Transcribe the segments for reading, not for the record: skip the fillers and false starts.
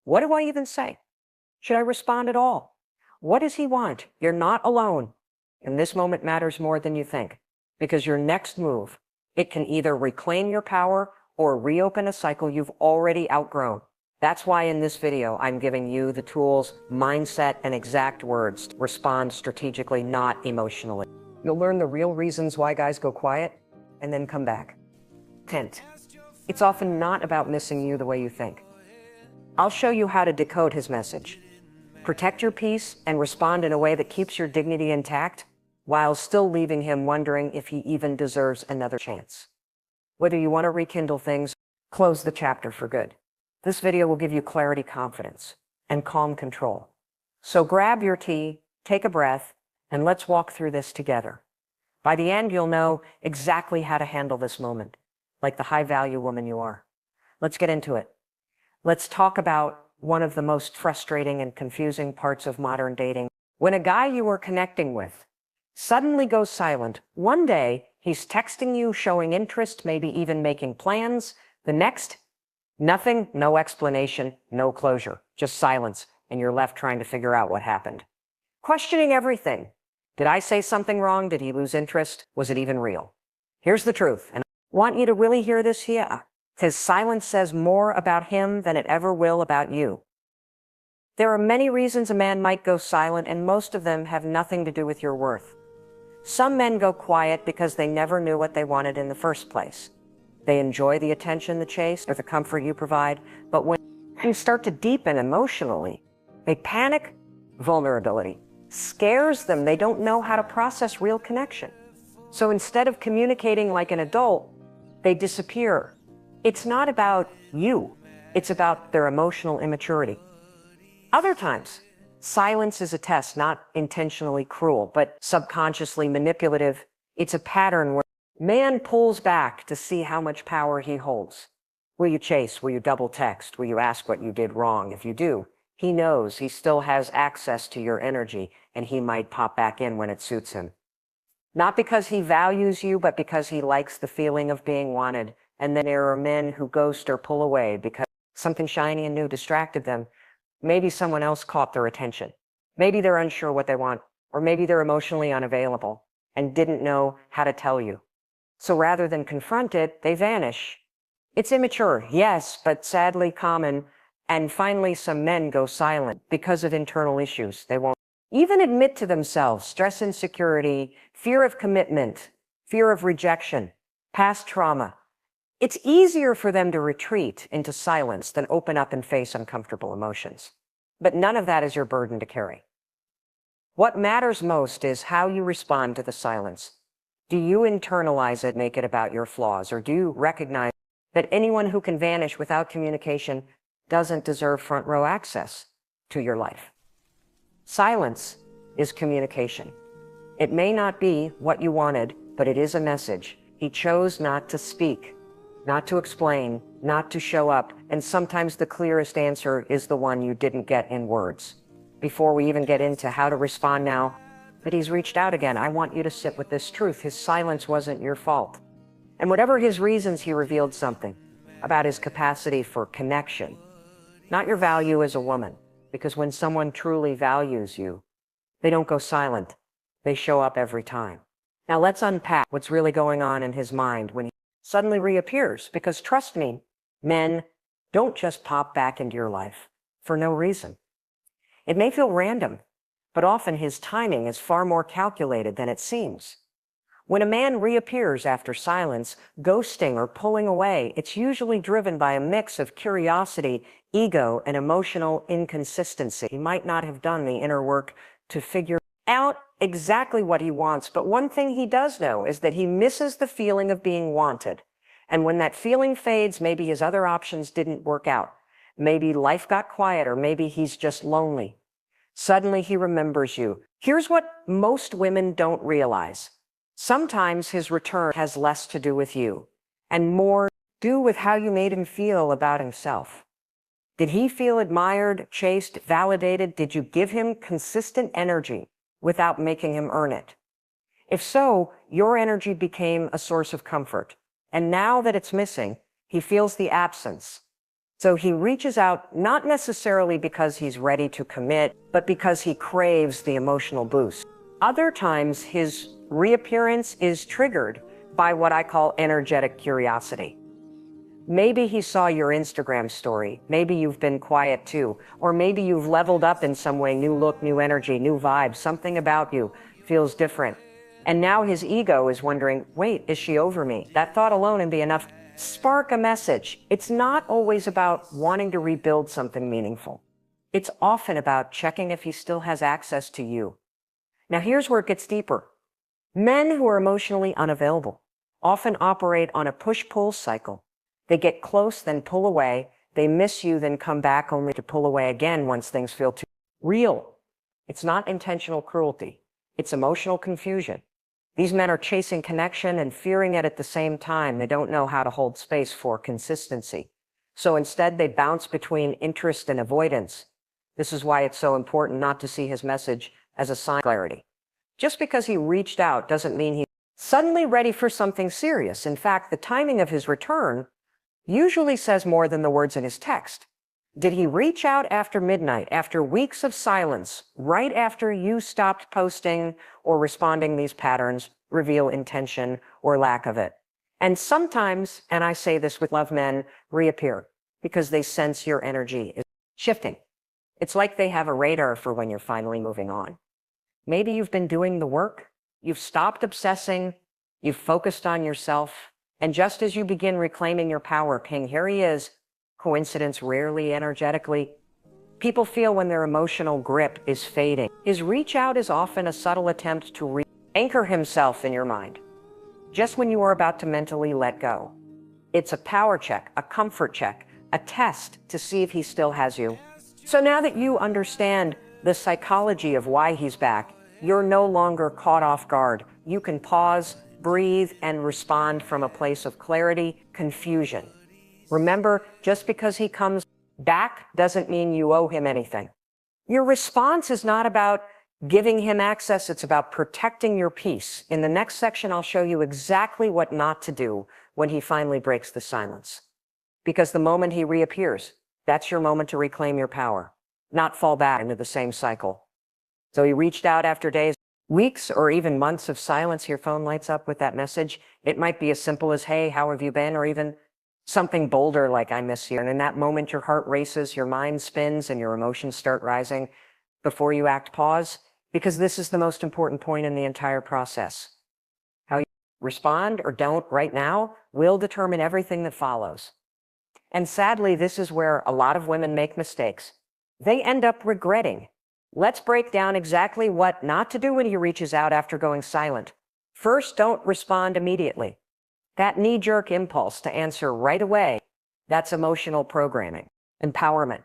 What do I even say? Should I respond at all? What does he want? You're not alone. And this moment matters more than you think, because your next move, it can either reclaim your power or reopen a cycle you've already outgrown. That's why in this video, I'm giving you the tools, mindset, and exact words to respond strategically, not emotionally. You'll learn the real reasons why guys go quiet and then come back. Hint, it's often not about missing you the way you think. I'll show you how to decode his message. Protect your peace and respond in a way that keeps your dignity intact while still leaving him wondering if he even deserves another chance. Whether you want to rekindle things, close the chapter for good. This video will give you clarity, confidence, and calm control. So grab your tea, take a breath, and let's walk through this together. By the end, you'll know exactly how to handle this moment, like the high-value woman you are. Let's get into it. Let's talk about one of the most frustrating and confusing parts of modern dating. When a guy you were connecting with suddenly goes silent, one day he's texting you, showing interest, maybe even making plans. The next, nothing, no explanation, no closure, just silence, and you're left trying to figure out what happened. Questioning everything. Did I say something wrong? Did he lose interest? Was it even real? Here's the truth, and I want you to really hear this here. His silence says more about him than it ever will about you. There are many reasons a man might go silent, and most of them have nothing to do with your worth. Some men go quiet because they never knew what they wanted in the first place. They enjoy the attention, the chase, or the comfort you provide, but when things start to deepen emotionally, they panic. Vulnerability scares them. They don't know how to process real connection. So instead of communicating like an adult, they disappear. It's not about you. It's about their emotional immaturity. Other times, silence is a test, not intentionally cruel, but subconsciously manipulative. It's a pattern where man pulls back to see how much power he holds. Will you chase? Will you double text? Will you ask what you did wrong? If you do, he knows he still has access to your energy, and he might pop back in when it suits him. Not because he values you, but because he likes the feeling of being wanted. And then there are men who ghost or pull away because something shiny and new distracted them. Maybe someone else caught their attention. Maybe they're unsure what they want, or maybe they're emotionally unavailable and didn't know how to tell you. So rather than confront it, they vanish. It's immature, yes, but sadly common. And finally, some men go silent because of internal issues. They won't even admit to themselves stress, insecurity, fear of commitment, fear of rejection, past trauma. It's easier for them to retreat into silence than open up and face uncomfortable emotions. But none of that is your burden to carry. What matters most is how you respond to the silence. Do you internalize it, make it about your flaws, or do you recognize that anyone who can vanish without communication doesn't deserve front row access to your life? Silence is communication. It may not be what you wanted, but it is a message. He chose not to speak, not to explain, not to show up, and sometimes the clearest answer is the one you didn't get in words. Before we even get into how to respond now that he's reached out again, I want you to sit with this truth. His silence wasn't your fault. And whatever his reasons, he revealed something about his capacity for connection, not your value as a woman. Because when someone truly values you, they don't go silent. They show up every time. Now let's unpack what's really going on in his mind when he suddenly reappears, because trust me, men don't just pop back into your life for no reason. It may feel random, but often his timing is far more calculated than it seems. When a man reappears after silence, ghosting, or pulling away, it's usually driven by a mix of curiosity, ego, and emotional inconsistency. He might not have done the inner work to figure out exactly what he wants, but one thing he does know is that he misses the feeling of being wanted. And when that feeling fades, maybe his other options didn't work out. Maybe life got quiet, or maybe he's just lonely. Suddenly he remembers you. Here's what most women don't realize. Sometimes his return has less to do with you and more to do with how you made him feel about himself. Did he feel admired, chased, validated? Did you give him consistent energy without making him earn it? If so, your energy became a source of comfort. And now that it's missing, he feels the absence. It's So he reaches out not necessarily because he's ready to commit, but because he craves the emotional boost. Other times, his reappearance is triggered by what I call energetic curiosity. Maybe he saw your Instagram story. Maybe you've been quiet too. Or maybe you've leveled up in some way, new look, new energy, new vibe. Something about you feels different. And now his ego is wondering, wait, is she over me? That thought alone would be enough to spark a message. It's not always about wanting to rebuild something meaningful. It's often about checking if he still has access to you. Now here's where it gets deeper. Men who are emotionally unavailable often operate on a push-pull cycle. They get close, then pull away. They miss you, then come back only to pull away again once things feel too real. It's not intentional cruelty. It's emotional confusion. These men are chasing connection and fearing it at the same time. They don't know how to hold space for consistency. So instead, they bounce between interest and avoidance. This is why it's so important not to see his message as a sign of clarity. Just because he reached out doesn't mean he's suddenly ready for something serious. In fact, the timing of his return usually says more than the words in his text. Did he reach out after midnight, after weeks of silence, right after you stopped posting or responding? These patterns reveal intention or lack of it. And sometimes, and I say this with love, men reappear because they sense your energy is shifting. It's like they have a radar for when you're finally moving on. Maybe you've been doing the work, you've stopped obsessing, you've focused on yourself, and just as you begin reclaiming your power, King, here he is. Coincidence rarely, energetically. People feel when their emotional grip is fading. His reach out is often a subtle attempt to anchor himself in your mind, just when you are about to mentally let go. It's a power check, a comfort check, a test to see if he still has you. So now that you understand the psychology of why he's back, you're no longer caught off guard. You can pause, breathe, and respond from a place of clarity, confusion. Remember, just because he comes back doesn't mean you owe him anything. Your response is not about giving him access, it's about protecting your peace. In the next section, I'll show you exactly what not to do when he finally breaks the silence. Because the moment he reappears, that's your moment to reclaim your power, not fall back into the same cycle. So he reached out after days, weeks, or even months of silence. Your phone lights up with that message. It might be as simple as, hey, how have you been? Or even something bolder like, I miss you. And in that moment, your heart races, your mind spins, and your emotions start rising. Before you act, pause, because this is the most important point in the entire process. How you respond or don't right now will determine everything that follows. And sadly, this is where a lot of women make mistakes. They end up regretting. Let's break down exactly what not to do when he reaches out after going silent. First, don't respond immediately. That knee-jerk impulse to answer right away, that's emotional programming, empowerment.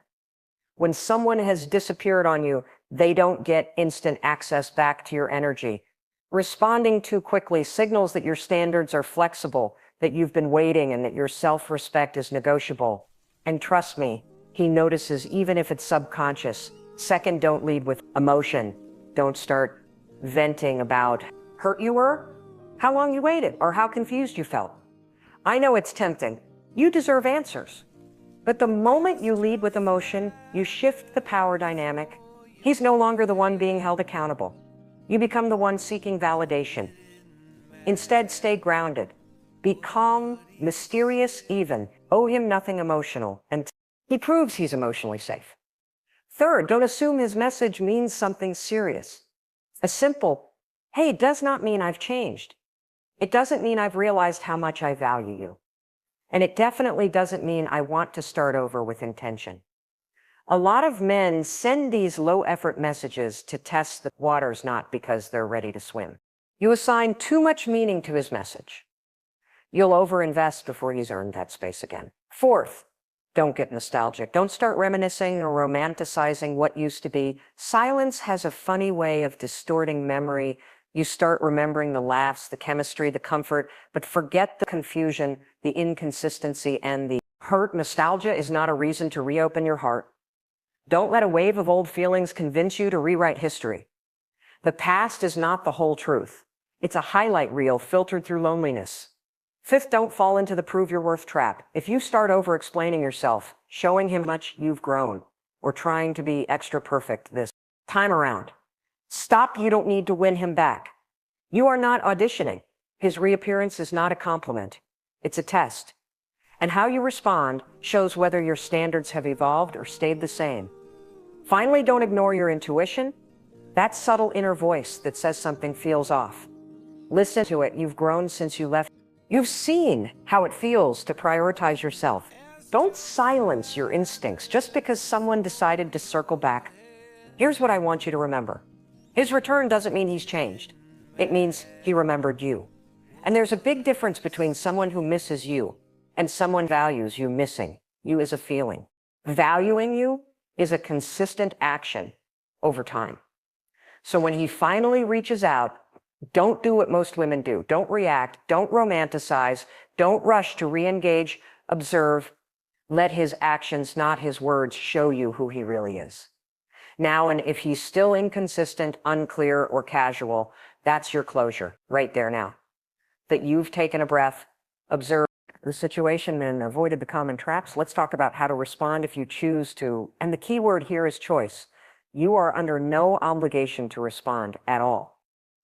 When someone has disappeared on you, they don't get instant access back to your energy. Responding too quickly signals that your standards are flexible, that you've been waiting, and that your self-respect is negotiable. And trust me, he notices even if it's subconscious. Second, don't lead with emotion. Don't start venting about how hurt you were, how long you waited, or how confused you felt. I know it's tempting. You deserve answers. But the moment you lead with emotion, you shift the power dynamic. He's no longer the one being held accountable. You become the one seeking validation. Instead, stay grounded. Be calm, mysterious even. Owe him nothing emotional, and he proves he's emotionally safe. Third, don't assume his message means something serious. A simple, hey, does not mean I've changed. It doesn't mean I've realized how much I value you. And it definitely doesn't mean I want to start over with intention. A lot of men send these low-effort messages to test the waters, not because they're ready to swim. You assign too much meaning to his message. You'll overinvest before he's earned that space again. Fourth, don't get nostalgic. Don't start reminiscing or romanticizing what used to be. Silence has a funny way of distorting memory. You start remembering the laughs, the chemistry, the comfort, but forget the confusion, the inconsistency, and the hurt. Nostalgia is not a reason to reopen your heart. Don't let a wave of old feelings convince you to rewrite history. The past is not the whole truth. It's a highlight reel filtered through loneliness. Fifth, don't fall into the prove your worth trap. If you start over explaining yourself, showing him how much you've grown, or trying to be extra perfect this time around, stop. You don't need to win him back. You are not auditioning. His reappearance is not a compliment. It's a test. And how you respond shows whether your standards have evolved or stayed the same. Finally, don't ignore your intuition. That subtle inner voice that says something feels off. Listen to it. You've grown since you left. You've seen how it feels to prioritize yourself. Don't silence your instincts just because someone decided to circle back. Here's what I want you to remember. His return doesn't mean he's changed. It means he remembered you. And there's a big difference between someone who misses you and someone values you. Missing you is a feeling. Valuing you is a consistent action over time. So when he finally reaches out, don't do what most women do. Don't react. Don't romanticize. Don't rush to re-engage. Observe. Let his actions, not his words, show you who he really is. Now, and if he's still inconsistent, unclear, or casual, that's your closure right there now. That you've taken a breath, observed the situation and avoided the common traps. Let's talk about how to respond if you choose to. And the key word here is choice. You are under no obligation to respond at all.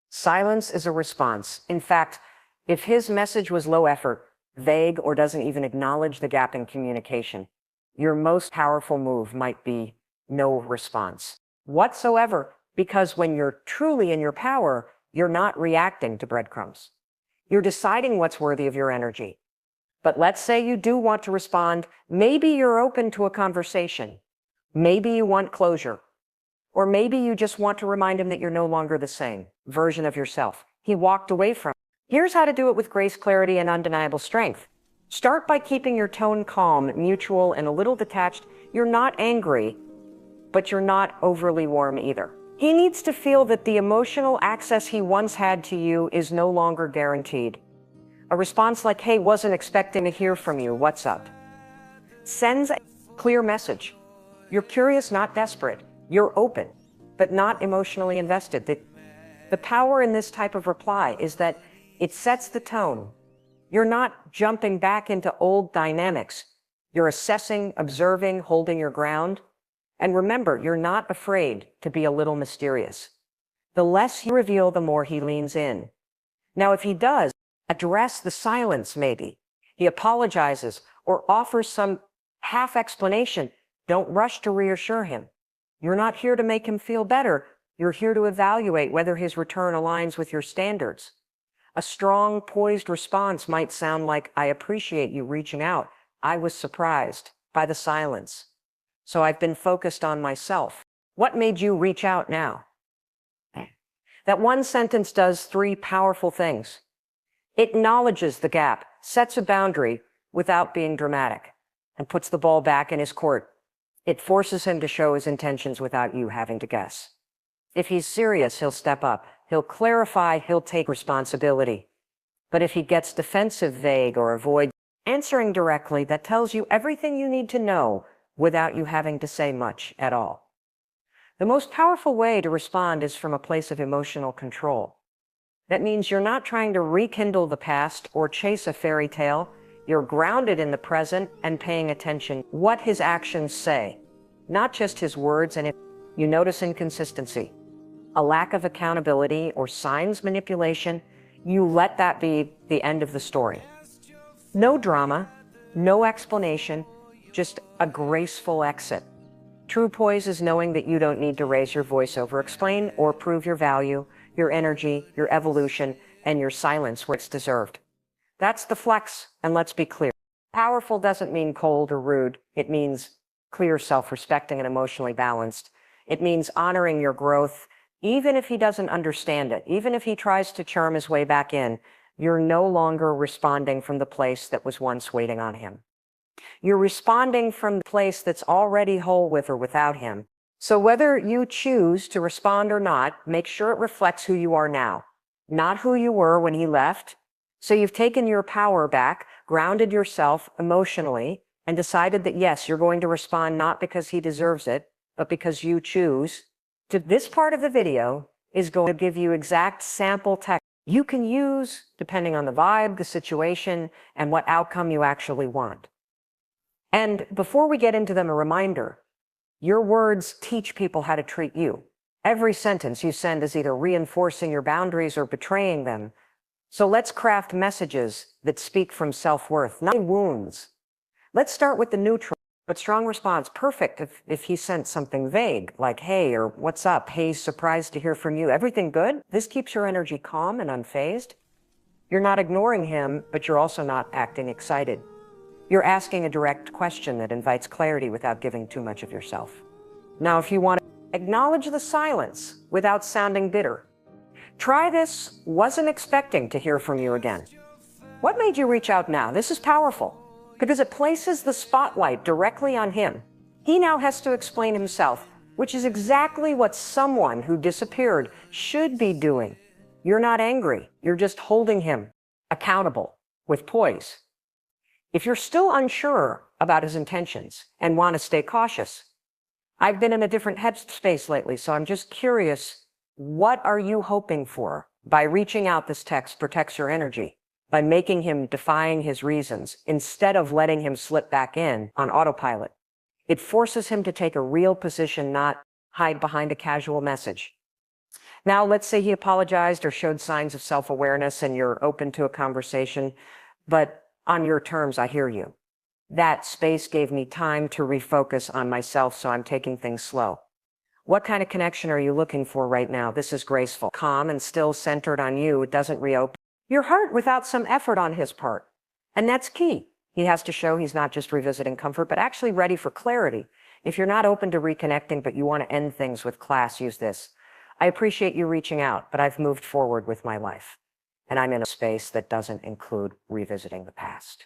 Silence is a response. In fact, if his message was low effort, vague, or doesn't even acknowledge the gap in communication, your most powerful move might be no response whatsoever, because when you're truly in your power, you're not reacting to breadcrumbs. You're deciding what's worthy of your energy. But let's say you do want to respond. Maybe you're open to a conversation. Maybe you want closure. Or maybe you just want to remind him that you're no longer the same version of yourself he walked away from. Here's how to do it with grace, clarity, and undeniable strength. Start by keeping your tone calm, mutual, and a little detached. You're not angry, but you're not overly warm either. He needs to feel that the emotional access he once had to you is no longer guaranteed. A response like, "Hey, wasn't expecting to hear from you. What's up?" sends a clear message. You're curious, not desperate. You're open, but not emotionally invested. The power in this type of reply is that it sets the tone. You're not jumping back into old dynamics. You're assessing, observing, holding your ground. And remember, you're not afraid to be a little mysterious. The less you reveal, the more he leans in. Now, if he does, address the silence maybe. He apologizes or offers some half explanation. Don't rush to reassure him. You're not here to make him feel better. You're here to evaluate whether his return aligns with your standards. A strong, poised response might sound like, "I appreciate you reaching out. I was surprised by the silence. So I've been focused on myself. What made you reach out now?" That one sentence does three powerful things. It acknowledges the gap, sets a boundary without being dramatic, and puts the ball back in his court. It forces him to show his intentions without you having to guess. If he's serious, he'll step up. He'll clarify. He'll take responsibility. But if he gets defensive, vague, or avoids answering directly, that tells you everything you need to know without you having to say much at all. The most powerful way to respond is from a place of emotional control. That means you're not trying to rekindle the past or chase a fairy tale. You're grounded in the present and paying attention to what his actions say, not just his words. And if you notice inconsistency, a lack of accountability, or signs manipulation, you let that be the end of the story. No drama, no explanation, just a graceful exit. True poise is knowing that you don't need to raise your voice over explain or prove your value, your energy, your evolution, and your silence where it's deserved. That's the flex, and let's be clear. Powerful doesn't mean cold or rude. It means clear, self-respecting, and emotionally balanced. It means honoring your growth, even if he doesn't understand it. Even if he tries to charm his way back in, you're no longer responding from the place that was once waiting on him. You're responding from the place that's already whole with or without him. So whether you choose to respond or not, make sure it reflects who you are now, not who you were when he left. So you've taken your power back, grounded yourself emotionally, and decided that yes, you're going to respond not because he deserves it, but because you choose to. This part of the video is going to give you exact sample text you can use depending on the vibe, the situation, and what outcome you actually want. And before we get into them, a reminder, your words teach people how to treat you. Every sentence you send is either reinforcing your boundaries or betraying them. So let's craft messages that speak from self-worth, not wounds. Let's start with the neutral, but strong response. Perfect if he sent something vague, like, hey, or what's up? Hey, surprised to hear from you. Everything good? This keeps your energy calm and unfazed. You're not ignoring him, but you're also not acting excited. You're asking a direct question that invites clarity without giving too much of yourself. Now, if you want to acknowledge the silence without sounding bitter, try this. Wasn't expecting to hear from you again. What made you reach out now? This is powerful because it places the spotlight directly on him. He now has to explain himself, which is exactly what someone who disappeared should be doing. You're not angry. You're just holding him accountable with poise. If you're still unsure about his intentions and want to stay cautious, I've been in a different headspace lately, so I'm just curious, what are you hoping for by reaching out? This text protects your energy by making him defying his reasons instead of letting him slip back in on autopilot. It forces him to take a real position, not hide behind a casual message. Now, let's say he apologized or showed signs of self-awareness and you're open to a conversation, but on your terms, I hear you. That space gave me time to refocus on myself, so I'm taking things slow. What kind of connection are you looking for right now? This is graceful, calm, and still centered on you. It doesn't reopen your heart without some effort on his part. And that's key. He has to show he's not just revisiting comfort, but actually ready for clarity. If you're not open to reconnecting, but you want to end things with class, use this. I appreciate you reaching out, but I've moved forward with my life. And I'm in a space that doesn't include revisiting the past.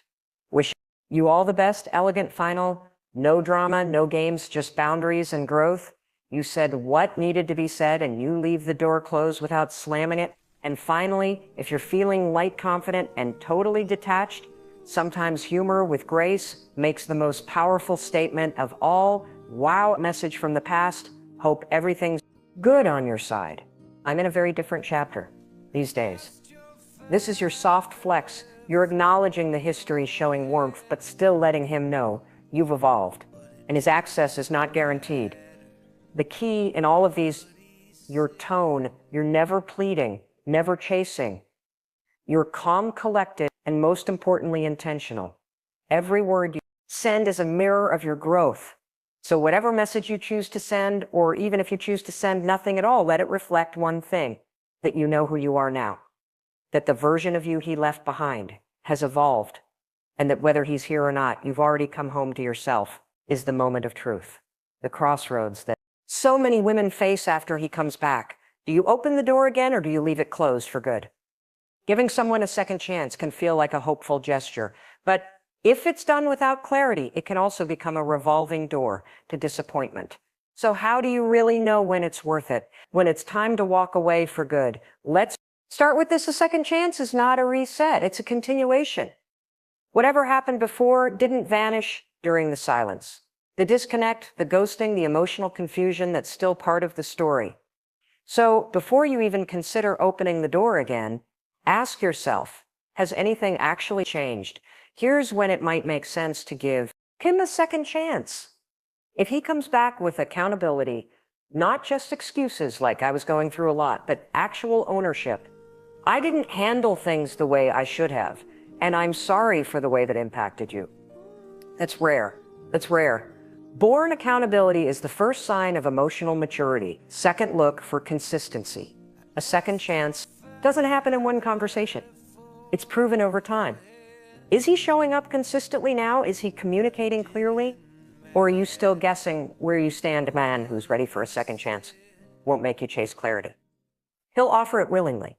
Wish you all the best. Elegant final. No drama, no games, just boundaries and growth. You said what needed to be said, and you leave the door closed without slamming it. And finally, if you're feeling light, confident, and totally detached, sometimes humor with grace makes the most powerful statement of all. Wow, message from the past. Hope everything's good on your side. I'm in a very different chapter these days. This is your soft flex. You're acknowledging the history, showing warmth, but still letting him know you've evolved. And his access is not guaranteed. The key in all of these, your tone. You're never pleading, never chasing. You're calm, collected, and most importantly, intentional. Every word you send is a mirror of your growth. So whatever message you choose to send, or even if you choose to send nothing at all, let it reflect one thing, that you know who you are now, that the version of you he left behind has evolved, and that whether he's here or not, you've already come home to yourself is the moment of truth, the crossroads that so many women face after he comes back. Do you open the door again, or do you leave it closed for good? Giving someone a second chance can feel like a hopeful gesture, but if it's done without clarity, it can also become a revolving door to disappointment. So how do you really know when it's worth it? When it's time to walk away for good? Let's start with this. A second chance is not a reset. It's a continuation. Whatever happened before didn't vanish during the silence. The disconnect, the ghosting, the emotional confusion, that's still part of the story. So before you even consider opening the door again, ask yourself, has anything actually changed? Here's when it might make sense to give him a second chance. If he comes back with accountability, not just excuses like I was going through a lot, but actual ownership. I didn't handle things the way I should have, and I'm sorry for the way that impacted you. That's rare. That's rare. Born accountability is the first sign of emotional maturity. Second, look for consistency. A second chance doesn't happen in one conversation. It's proven over time. Is he showing up consistently now? Is he communicating clearly? Or are you still guessing where you stand? A man who's ready for a second chance won't make you chase clarity. He'll offer it willingly.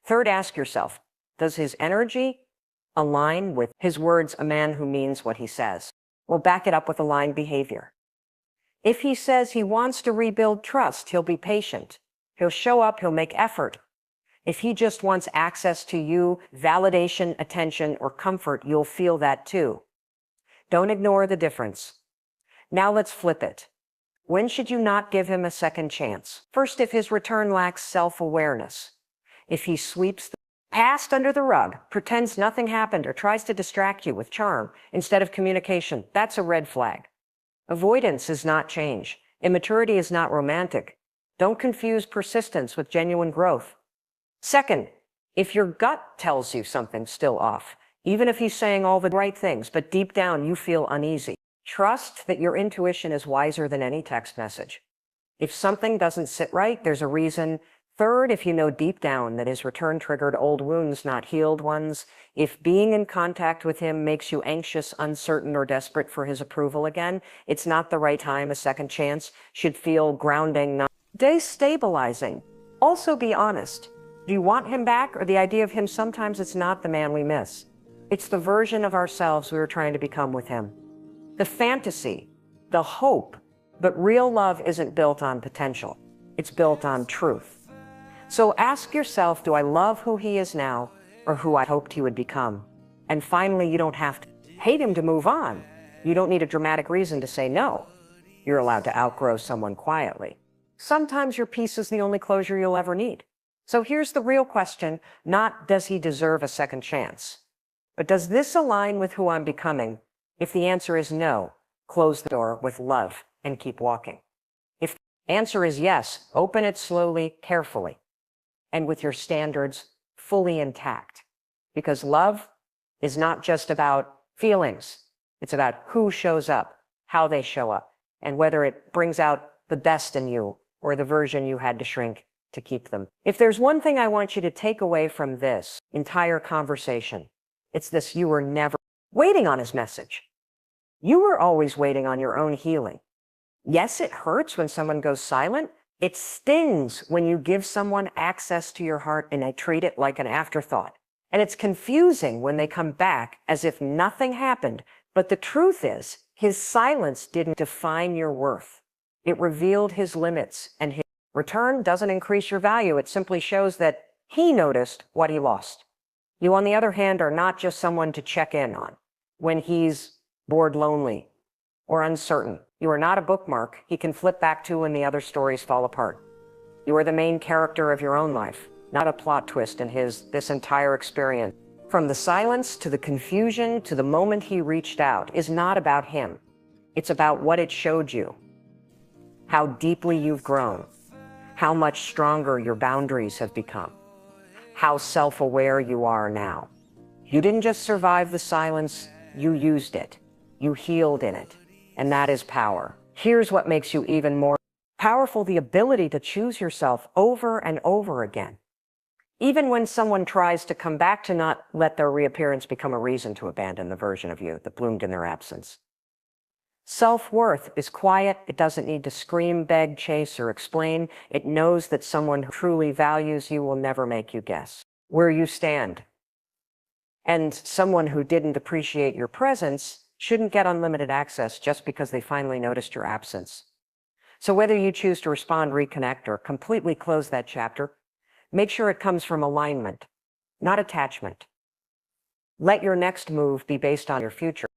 Third, ask yourself, does his energy align with his words? A man who means what he says will back it up with aligned behavior. If he says he wants to rebuild trust, he'll be patient. He'll show up, he'll make effort. If he just wants access to you, validation, attention, or comfort, you'll feel that too. Don't ignore the difference. Now let's flip it. When should you not give him a second chance? First, if his return lacks self-awareness. If he sweeps the past under the rug, pretends nothing happened, or tries to distract you with charm instead of communication, that's a red flag. Avoidance is not change. Immaturity is not romantic. Don't confuse persistence with genuine growth. Second, if your gut tells you something's still off, even if he's saying all the right things, but deep down you feel uneasy, trust that your intuition is wiser than any text message. If something doesn't sit right, there's a reason. Third, if you know deep down that his return triggered old wounds, not healed ones, if being in contact with him makes you anxious, uncertain, or desperate for his approval again, it's not the right time. A second chance should feel grounding, not destabilizing. Also be honest. Do you want him back, or the idea of him? Sometimes it's not the man we miss. It's the version of ourselves we were trying to become with him. The fantasy, the hope, but real love isn't built on potential. It's built on truth. So ask yourself, do I love who he is now, or who I hoped he would become? And finally, you don't have to hate him to move on. You don't need a dramatic reason to say no. You're allowed to outgrow someone quietly. Sometimes your peace is the only closure you'll ever need. So here's the real question, not does he deserve a second chance, but does this align with who I'm becoming? If the answer is no, close the door with love and keep walking. If the answer is yes, open it slowly, carefully, and with your standards fully intact. Because love is not just about feelings. It's about who shows up, how they show up, and whether it brings out the best in you or the version you had to shrink to keep them. If there's one thing I want you to take away from this entire conversation, it's this: you were never waiting on his message. You were always waiting on your own healing. Yes, it hurts when someone goes silent. It stings when you give someone access to your heart and they treat it like an afterthought. And it's confusing when they come back as if nothing happened. But the truth is, his silence didn't define your worth. It revealed his limits, and his return doesn't increase your value. It simply shows that he noticed what he lost. You, on the other hand, are not just someone to check in on when he's bored, lonely, or uncertain. You are not a bookmark he can flip back to when the other stories fall apart. You are the main character of your own life, not a plot twist in this entire experience. From the silence to the confusion to the moment he reached out is not about him. It's about what it showed you, how deeply you've grown, how much stronger your boundaries have become, how self-aware you are now. You didn't just survive the silence, you used it. You healed in it. And that is power. Here's what makes you even more powerful: the ability to choose yourself over and over again. Even when someone tries to come back, to not let their reappearance become a reason to abandon the version of you that bloomed in their absence. Self-worth is quiet. It doesn't need to scream, beg, chase, or explain. It knows that someone who truly values you will never make you guess where you stand. And someone who didn't appreciate your presence shouldn't get unlimited access just because they finally noticed your absence. So whether you choose to respond, reconnect, or completely close that chapter, make sure it comes from alignment, not attachment. Let your next move be based on your future.